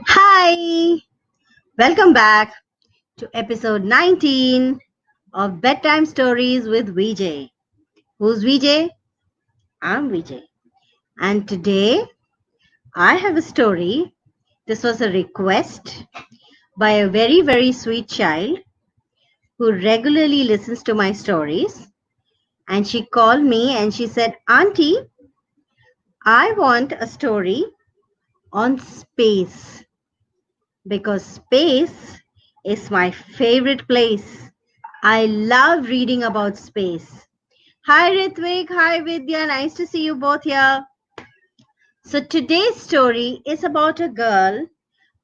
Hi, welcome back to episode 19 of Bedtime Stories with Vijay. Who's Vijay? I'm Vijay. And today I have a story. This was a request by a very, very sweet child who regularly listens to my stories. And she called me and she said, Auntie, I want a story on space because space is my favorite place. I love reading about space. Hi Ritvik, hi Vidya, nice to see you both here. So today's story is about a girl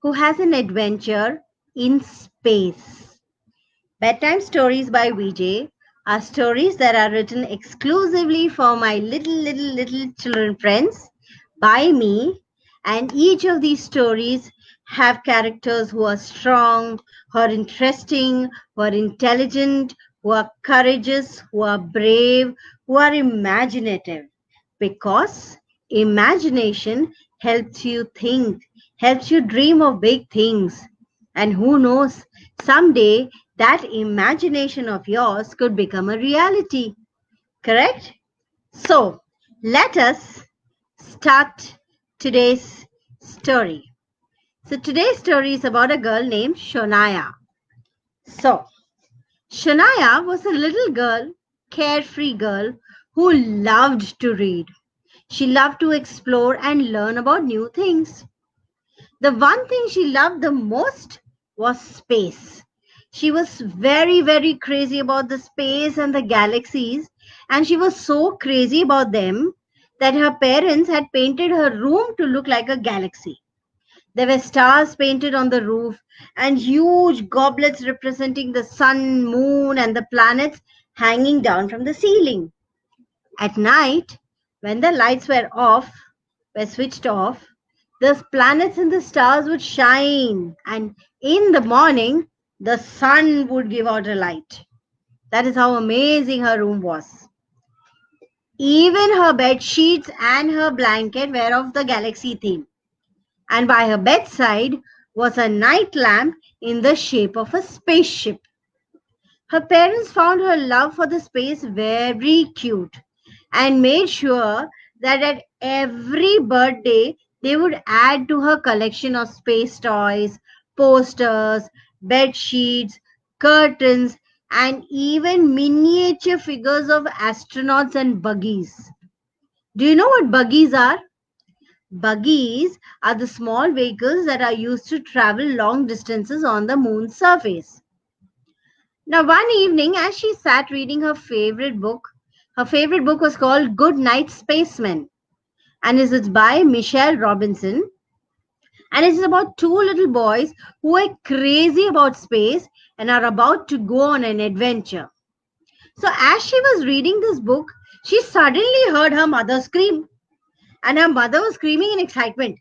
who has an adventure in space. Bedtime stories by Vijay are stories that are written exclusively for my little children friends by me, and each of these stories have characters who are strong, who are interesting, who are intelligent, who are courageous, who are brave, who are imaginative. Because imagination helps you think, helps you dream of big things. And who knows, someday that imagination of yours could become a reality. Correct? So, let us start today's story. So, today's story is about a girl named Shonaya. So, Shonaya was a little girl, carefree girl, who loved to read. She loved to explore and learn about new things. The one thing she loved the most was space. She was very, very crazy about the space and the galaxies, and she was so crazy about them that her parents had painted her room to look like a galaxy. There were stars painted on the roof and huge goblets representing the sun, moon, and the planets hanging down from the ceiling. At night, when the lights were switched off, the planets and the stars would shine, and in the morning, the sun would give out a light. That is how amazing her room was. Even her bed sheets and her blanket were of the galaxy theme, and by her bedside was a night lamp in the shape of a spaceship. Her parents found her love for the space very cute and made sure that at every birthday they would add to her collection of space toys, posters, bed sheets, curtains, and even miniature figures of astronauts and buggies. Do you know what buggies are? Buggies are the small vehicles that are used to travel long distances on the moon's surface. Now, one evening, as she sat reading her favorite book was called Good Night Spaceman, and is by Michelle Robinson. And it is about two little boys who are crazy about space and are about to go on an adventure. So, as she was reading this book, she suddenly heard her mother scream, and her mother was screaming in excitement.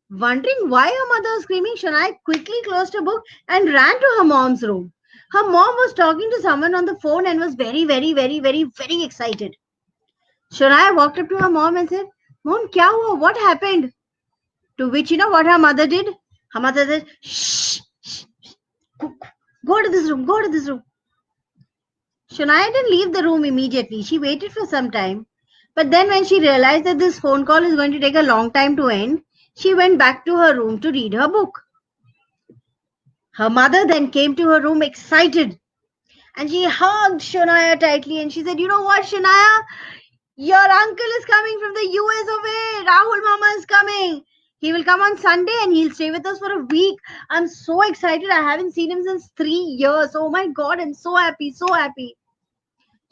Wondering why her mother was screaming, Shania quickly closed her book and ran to her mom's room. Her mom was talking to someone on the phone and was very excited. Shania walked up to her mom and said, Mom, kya hua? What happened? To which, you know what her mother did? Her mother said, Shh, shh, shh, go to this room, go to this room. Shania didn't leave the room immediately. She waited for some time. But then when she realized that this phone call is going to take a long time to end, she went back to her room to read her book. Her mother then came to her room excited and she hugged Shania tightly and she said, You know what, Shania? Your uncle is coming from the US of A. Rahul Mama is coming. He will come on Sunday and he'll stay with us for a week. I'm so excited. I haven't seen him since 3 years. Oh my God, I'm so happy, so happy.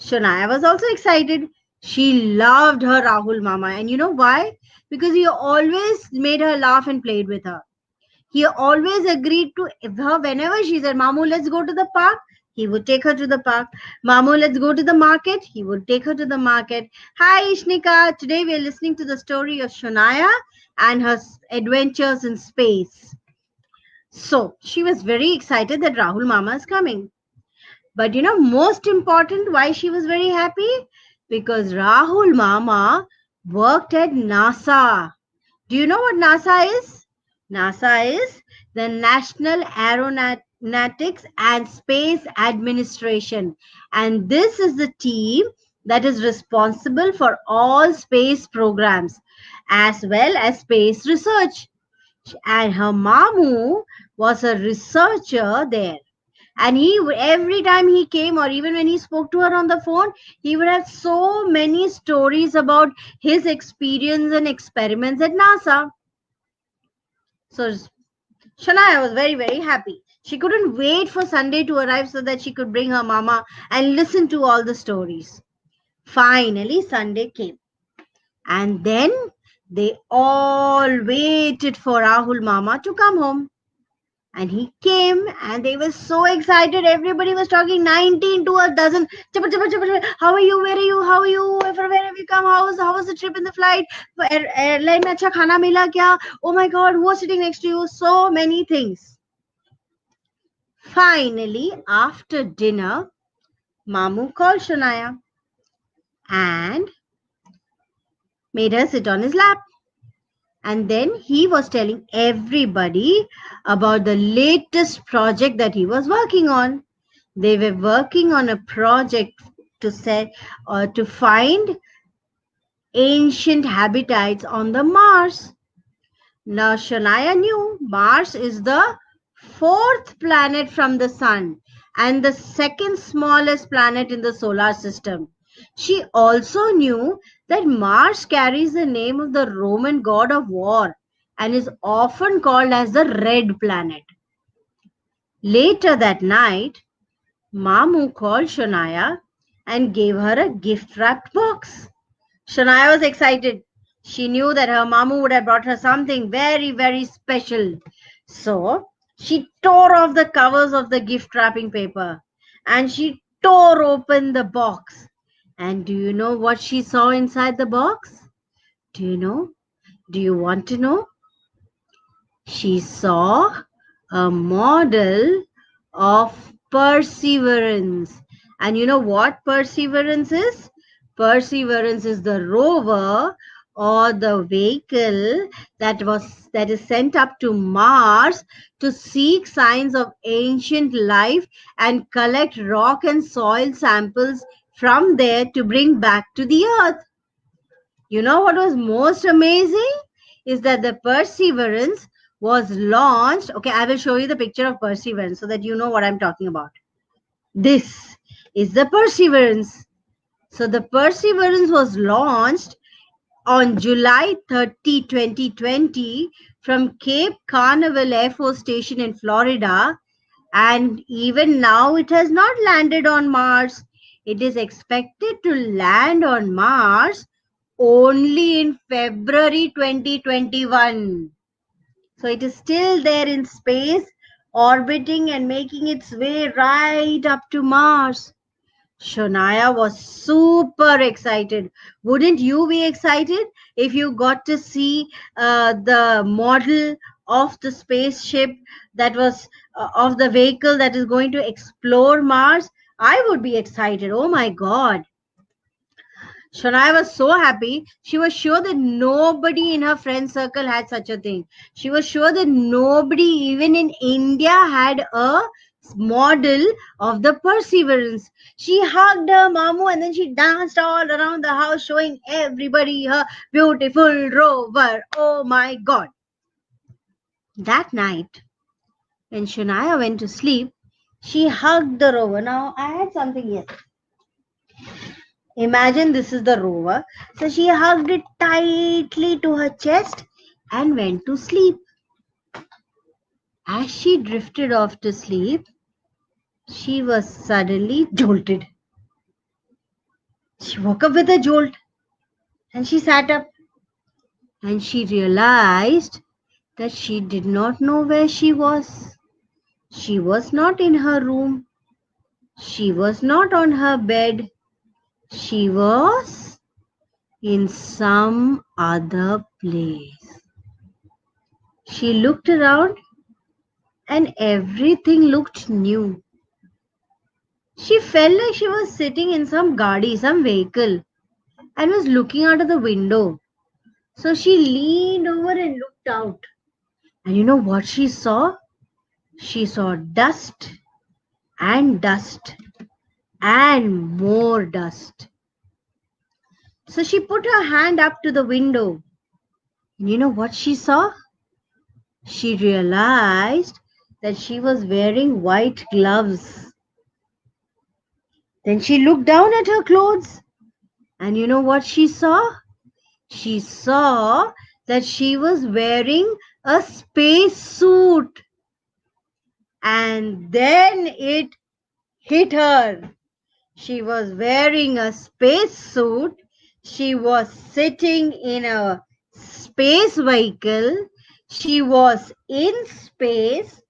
Shania was also excited. She loved her Rahul Mama. And you know why? Because he always made her laugh and played with her. He always agreed to her whenever she said, Mamu, let's go to the park. He would take her to the park. Mamu, let's go to the market. He would take her to the market. Hi, Ishnika. Today we are listening to the story of Shonaya and her adventures in space. So she was very excited that Rahul Mama is coming. But most important, why she was very happy? Because Rahul Mama worked at NASA. Do you know what NASA is? NASA is the National Aeronautics and Space Administration. And this is the team that is responsible for all space programs as well as space research. And her mamu was a researcher there. And he, every time he came, or even when he spoke to her on the phone, he would have so many stories about his experience and experiments at NASA. So Shania was very, very happy. She couldn't wait for Sunday to arrive so that she could bring her mama and listen to all the stories. Finally, Sunday came. And then they all waited for Rahul Mama to come home. And he came and they were so excited. Everybody was talking 19 to a dozen. How are you? Where are you? How are you? From where have you come? How was the trip in the flight? Airline mein acha khana mila kya? Oh my God, who was sitting next to you? So many things. Finally, after dinner, Mamu called Shania and made her sit on his lap. And then he was telling everybody about the latest project that he was working on. They were working on a project to find ancient habitats on the Mars. Now Shania knew Mars is the fourth planet from the sun and the second smallest planet in the solar system. She also knew that Mars carries the name of the Roman god of war and is often called as the Red Planet. Later that night, Mamu called Shania and gave her a gift-wrapped box. Shania was excited. She knew that her Mamu would have brought her something very, very special. So, she tore off the covers of the gift wrapping paper and she tore open the box. And do you know what she saw inside the box? Do you know? Do you want to know? She saw a model of Perseverance. And you know what Perseverance is? Perseverance is the rover or the vehicle that is sent up to Mars to seek signs of ancient life and collect rock and soil samples from there to bring back to the earth. You know what was most amazing is that the Perseverance was launched. Okay, I will show you the picture of Perseverance so that you know what I'm talking about. This is the Perseverance. So the Perseverance was launched on July 30, 2020 from Cape Canaveral Air Force Station in Florida, and even now it has not landed on Mars. It is expected to land on Mars only in February 2021. So it is still there in space, orbiting and making its way right up to Mars. Shania was super excited. Wouldn't you be excited if you got to see the model of the spaceship that was of the vehicle that is going to explore Mars? I would be excited. Oh my God. Shania was so happy. She was sure that nobody in her friend circle had such a thing. She was sure that nobody, even in India, had a model of the Perseverance. She hugged her Mamu and then she danced all around the house, showing everybody her beautiful rover. Oh my God. That night, when Shania went to sleep, she hugged the rover. Now, I had something here. Imagine this is the rover. So she hugged it tightly to her chest and went to sleep. As she drifted off to sleep, she was suddenly jolted. She woke up with a jolt and she sat up and she realized that she did not know where she was. She was not in her room. She was not on her bed. She was in some other place. She looked around and everything looked new. She felt like she was sitting in some gadi, some vehicle. and was looking out of the window. So she leaned over and looked out. And you know what she saw? She saw dust and dust and more dust. So she put her hand up to the window. And you know what she saw? She realized that she was wearing white gloves. Then she looked down at her clothes. And you know what she saw? She saw that she was wearing a space suit. And then it hit her. She was wearing a space suit. She was sitting in a space vehicle. She was in space.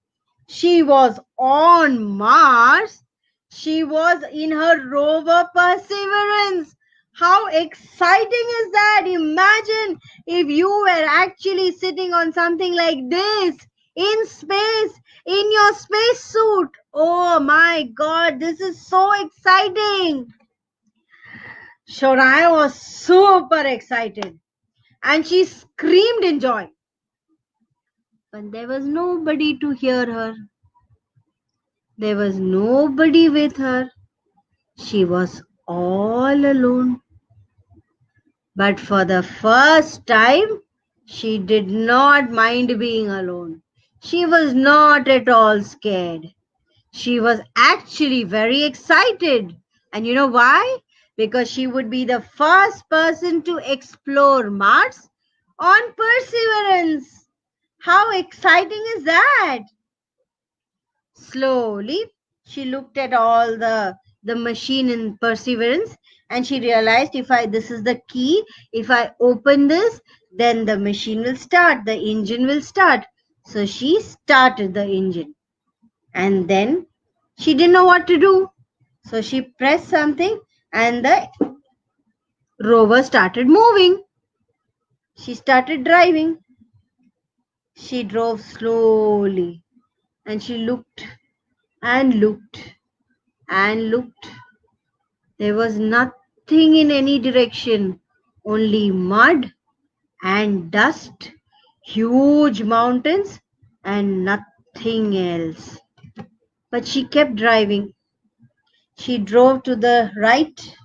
She was on Mars. She was in her rover Perseverance. How exciting is that? Imagine if you were actually sitting on something like this in space, in your spacesuit. Oh my God, this is so exciting. Shonaya was super excited and she screamed in joy. But there was nobody to hear her. There was nobody with her. She was all alone. But for the first time, she did not mind being alone. She was not at all scared. She was actually very excited. And you know why? Because she would be the first person to explore Mars on Perseverance. How exciting is that? Slowly, she looked at all the machine in Perseverance and she realized this is the key. If I open this, then the machine will start, the engine will start. So she started the engine. And then she didn't know what to do. So she pressed something and the rover started moving. She started driving. She drove slowly and she looked and looked and looked. There was nothing in any direction, only mud and dust, huge mountains, and nothing else. But she kept driving. She drove to the right.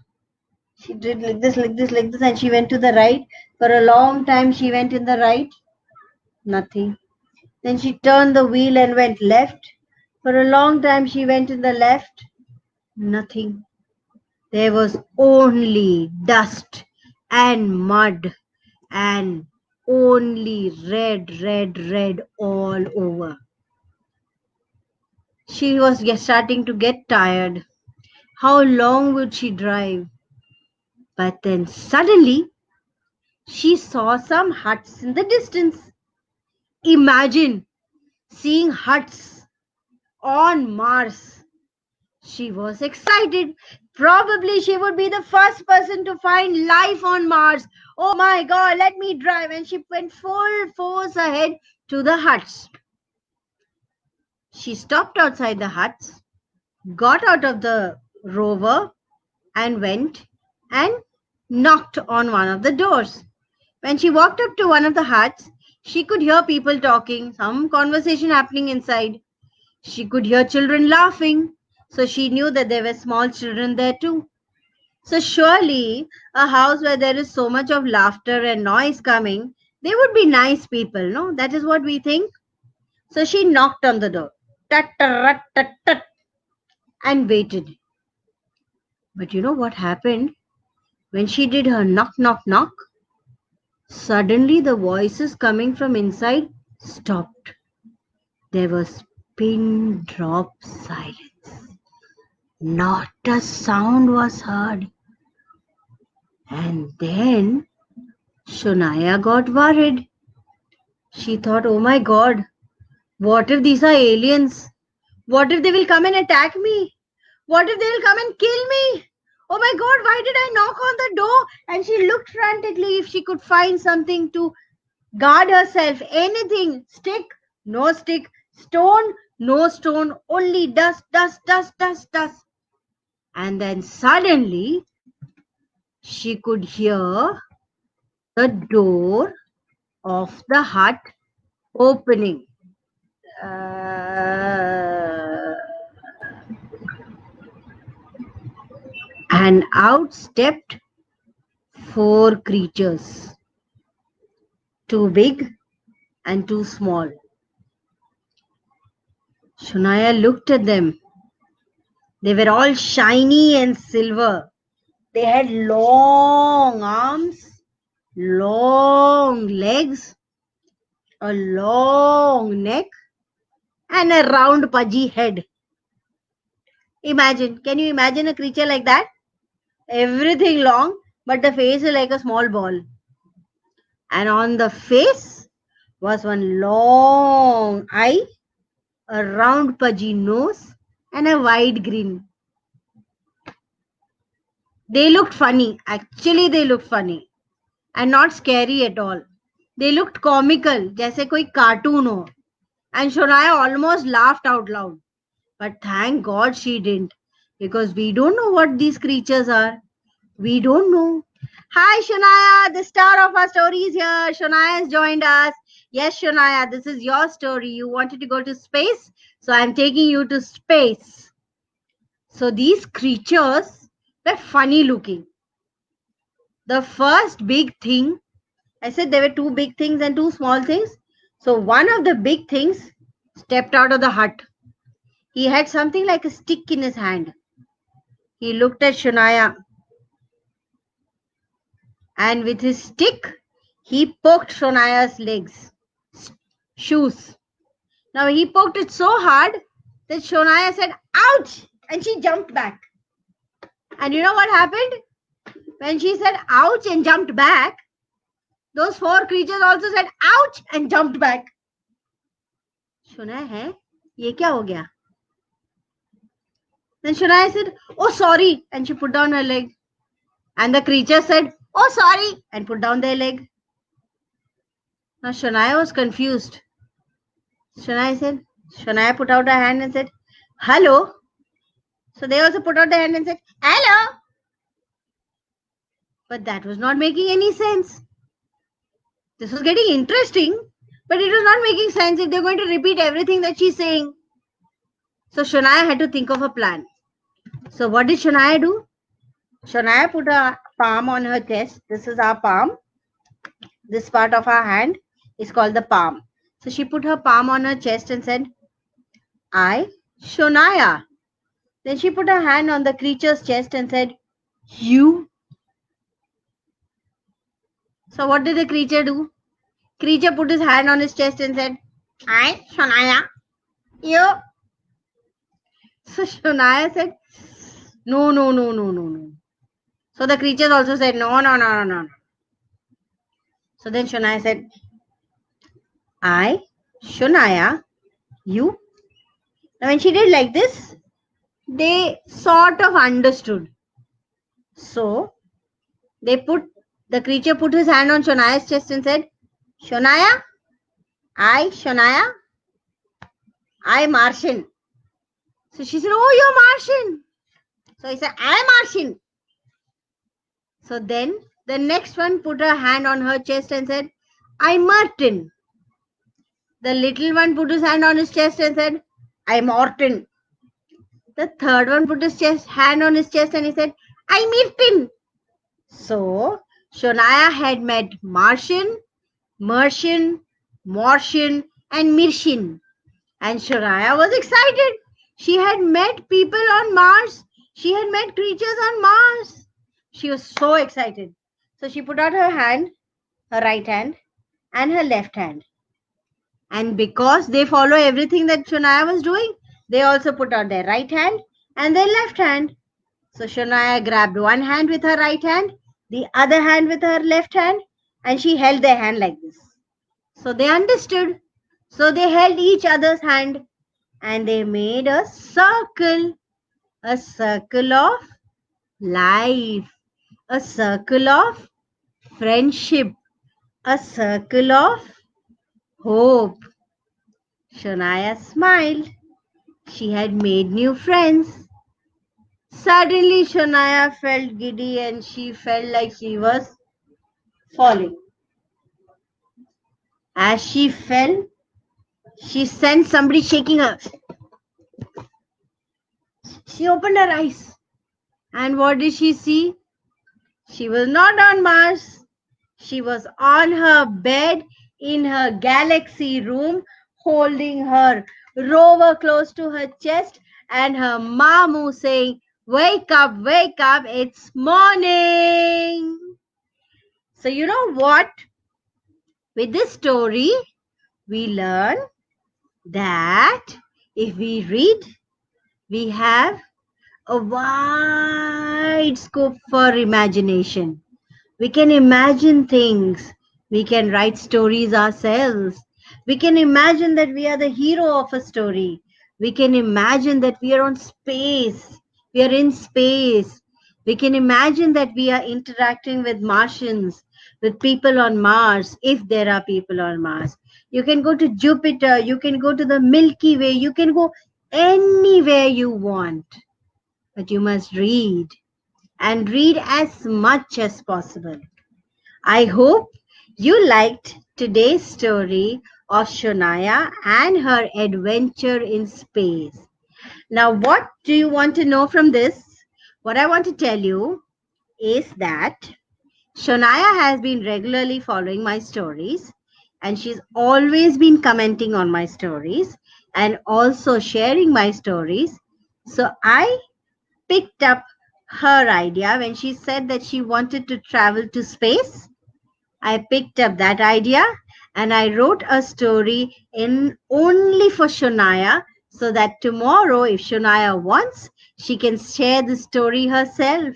She did like this, like this, like this, and she went to the right. For a long time, she went in the right. Nothing. Then she turned the wheel and went left. For a long time, she went in the left. Nothing. There was only dust and mud and only red, red, red all over. She was starting to get tired. How long would she drive? But then suddenly she saw some huts in the distance. Imagine seeing huts on Mars. She was excited. Probably she would be the first person to find life on Mars. Oh my God, let me drive. And she went full force ahead to the huts. She stopped outside the huts, got out of the rover, and went and knocked on one of the doors. When she walked up to one of the huts, she could hear people talking, some conversation happening inside. She could hear children laughing, so she knew that there were small children there too. So surely a house where there is so much of laughter and noise coming, they would be nice people, no? That is what we think. So she knocked on the door, tut, tut, tut, tut, and waited. But you know what happened? When she did her knock, knock, knock, suddenly the voices coming from inside stopped. There was pin drop silence. Not a sound was heard. And then Shonaya got worried. She thought, oh my God, what if these are aliens? What if they will come and attack me? What if they will come and kill me? Oh my God, why did I knock on the door? And she looked frantically if she could find something to guard herself. Anything. Stick, no stick. Stone, no stone. Only dust, dust, dust, dust, dust. And then suddenly she could hear the door of the hut opening. And out stepped 4 creatures, too big and too small. Shonaya looked at them. They were all shiny and silver. They had long arms, long legs, a long neck, and a round pudgy head. Can you imagine a creature like that? Everything long, but the face is like a small ball. And on the face was one long eye, a round pudgy nose, and a wide grin. They looked funny. Actually, they looked funny. And not scary at all. They looked comical, जैसे कोई cartoon हो. And Shonaya almost laughed out loud. But thank God she didn't. Because we don't know what these creatures are. We don't know. Hi Shonaya, the star of our story is here. Shonaya has joined us. Yes, Shonaya, this is your story. You wanted to go to space, so I'm taking you to space. So these creatures were funny looking. The first big thing, I said there were 2 big things and 2 small things. So one of the big things stepped out of the hut. He had something like a stick in his hand. He looked at Shonaya, and with his stick, he poked Shonaya's shoes. Now he poked it so hard that Shonaya said, "Ouch!" and she jumped back. And you know what happened? When she said, "Ouch!" and jumped back, those 4 creatures also said, "Ouch!" and jumped back. Shonaya, hai? Ye kya ho gaya? Then Shonaya said, "Oh, sorry," and she put down her leg. And the creature said, "Oh, sorry," and put down their leg. Now Shonaya was confused. Shonaya put out her hand and said, "Hello." So they also put out their hand and said, "Hello." But that was not making any sense. This was getting interesting, but it was not making sense if they're going to repeat everything that she's saying. So Shonaya had to think of a plan. So what did Shonaya do? Shonaya put a palm on her chest. This is our palm. This part of our hand is called the palm. So she put her palm on her chest and said, "I, Shonaya." Then she put her hand on the creature's chest and said, "You." So what did the creature do? Creature put his hand on his chest and said, "I, Shonaya." You. So Shonaya said, "No, no, no, no, no, no." So the creatures also said, "No, no, no, no, no." So then Shonaya said, "I, Shonaya, you." Now when she did like this, they sort of understood. So the creature put his hand on Shonaya's chest and said, "Shonaya, Shonaya, I Martian." So she said, "Oh, you're Martian." So he said, "I'm Martian." So then the next one put her hand on her chest and said, "I'm Martin." The little one put his hand on his chest and said, "I'm Morton." The third one put his hand on his chest and he said, "I'm Mirtin." So Shonaya had met Martian, Mertian, Martian, and Mirshin. And Shonaya was excited. She had met people on Mars. She had met creatures on Mars. She was so excited. So she put out her hand, her right hand, and her left hand. And because they follow everything that Shonaya was doing, they also put out their right hand and their left hand. So Shonaya grabbed one hand with her right hand, the other hand with her left hand, and she held their hand like this. So they understood. So they held each other's hand and they made a circle of life, a circle of friendship, a circle of hope. Shonaya smiled. She had made new friends. Suddenly, Shania felt giddy and she felt like she was falling. As she fell, she sensed somebody shaking her. She opened her eyes. And what did she see? She was not on Mars. She was on her bed in her galaxy room, holding her rover close to her chest and her mamu saying, wake up, it's morning. So you know what? With this story, we learn that if we read, we have a wide scope for imagination. We can imagine things. We can write stories ourselves. We can imagine that we are the hero of a story. We can imagine that we are on space. We are in space. We can imagine that we are interacting with Martians, with people on Mars, if there are people on Mars. You can go to Jupiter. You can go to the Milky Way. You can go anywhere you want. But you must read and read as much as possible. I hope you liked today's story of Shonaya and her adventure in space. Now, what do you want to know from this? What I want to tell you is that Shonaya has been regularly following my stories and she's always been commenting on my stories and also sharing my stories. So I picked up her idea when she said that she wanted to travel to space. I picked up that idea and I wrote a story in only for Shonaya so that tomorrow, if Shonaya wants, she can share the story herself.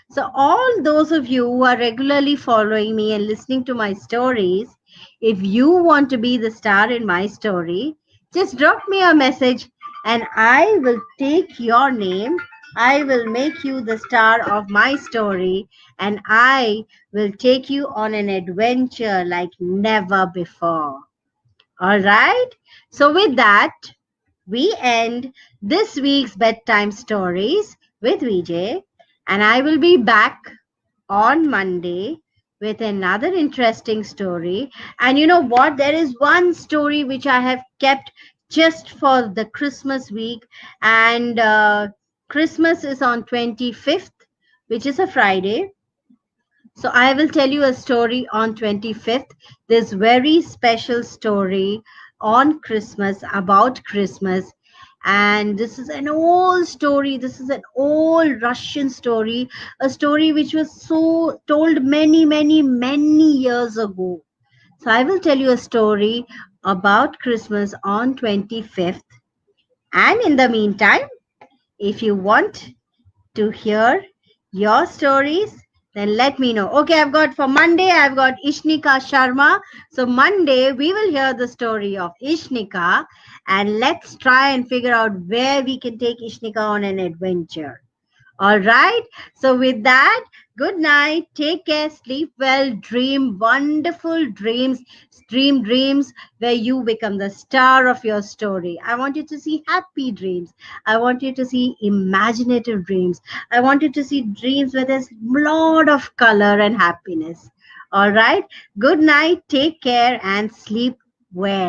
So, all those of you who are regularly following me and listening to my stories, if you want to be the star in my story, just drop me a message and I will take your name. I will make you the star of my story and I will take you on an adventure like never before. All right. So, with that, we end this week's bedtime stories with Vijay, and I will be back on Monday with another interesting story. And you know what? There is one story which I have kept just for the Christmas week, and Christmas is on 25th, which is a Friday. So I will tell you a story on 25th. This very special story on Christmas, about Christmas. And this is an old story. This is an old Russian story, a story which was so told many years ago. So I will tell you a story about Christmas on 25th. And in the meantime, if you want to hear your stories, then let me know. Okay, I've got for Monday, I've got Ishnika Sharma. So Monday, we will hear the story of Ishnika and let's try and figure out where we can take Ishnika on an adventure. All right. So, with that, good night. Take care. Sleep well. Dream wonderful dreams. Dream dreams where you become the star of your story. I want you to see happy dreams. I want you to see imaginative dreams. I want you to see dreams where there's a lot of color and happiness. All right. Good night. Take care and sleep well.